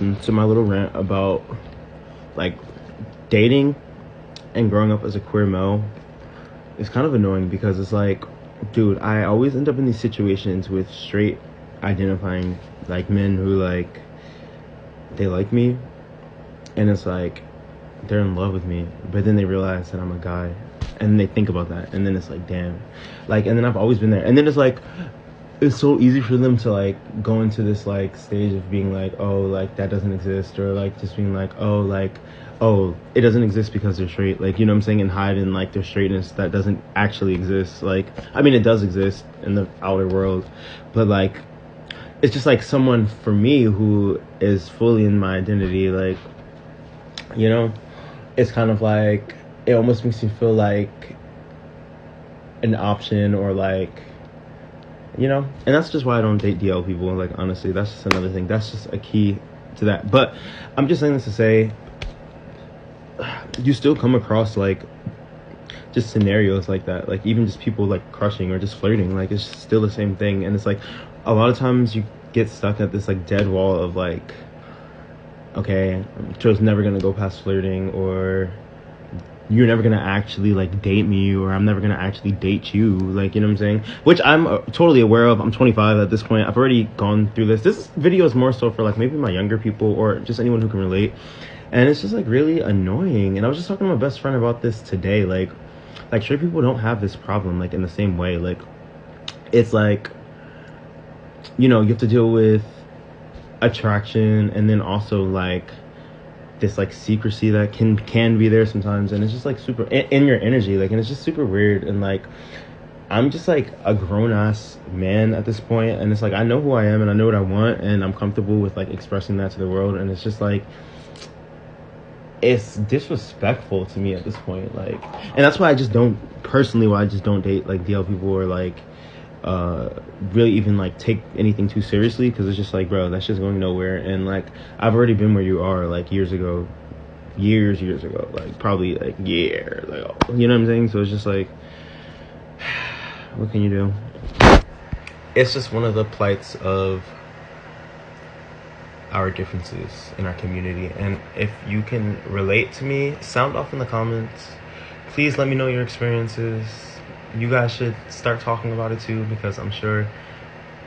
To my little rant about like dating and growing up as a queer male is kind of annoying because it's like, dude, I always end up in these situations with straight identifying like men who like they like me, and it's like they're in love with me, but then they realize that I'm a guy, and they think about that, and then it's like, damn, like, and then I've always been there, and then it's like it's so easy for them to like go into this like stage of being like, oh, like that doesn't exist, or like just being like, oh, like, oh, it doesn't exist because they're straight, like, you know what I'm saying, and hide in like their straightness that doesn't actually exist. Like, I mean, it does exist in the outer world, but like it's just like someone for me who is fully in my identity, like, you know, it's kind of like it almost makes me feel like an option, or like, you know, and that's just why I don't date DL people. Like, honestly, that's just another thing. That's just a key to that. But I'm just saying this to say, you still come across like just scenarios like that. Like, even just people like crushing or just flirting. Like, it's still the same thing. And it's like a lot of times you get stuck at this like dead wall of like, okay, Joe's never gonna go past flirting, or you're never gonna actually like date me, or I'm never gonna actually date you, like, you know what I'm saying, which I'm totally aware of. I'm 25 at this point. I've already gone through this video is more so for like maybe my younger people or just anyone who can relate, and it's just like really annoying. And I was just talking to my best friend about this today, like straight people don't have this problem like in the same way. Like, it's like, you know, you have to deal with attraction, and then also like this like secrecy that can be there sometimes, and it's just like super in your energy, like, and it's just super weird. And like, I'm just like a grown-ass man at this point, and it's like I know who I am and I know what I want, and I'm comfortable with like expressing that to the world. And it's just like it's disrespectful to me at this point, like, and that's why I just don't date like DL people, or like really even like take anything too seriously, because it's just like, bro, that's just going nowhere. And like, I've already been where you are like years ago, like probably like years ago, you know what I'm saying? So it's just like, what can you do? It's just one of the plights of our differences in our community. And if you can relate to me, sound off in the comments. Please let me know your experiences. You guys should start talking about it too, because I'm sure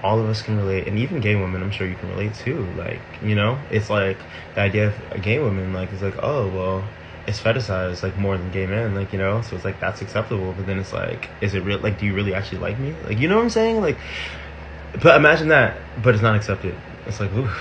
all of us can relate. And even gay women, I'm sure you can relate too. Like, you know, it's like the idea of a gay woman, like, it's like, oh, well, it's fetishized like more than gay men, like, you know, so it's like that's acceptable. But then it's like, is it real? Like, do you really actually like me? Like, you know what I'm saying? Like, but imagine that, but it's not accepted. It's like, oof.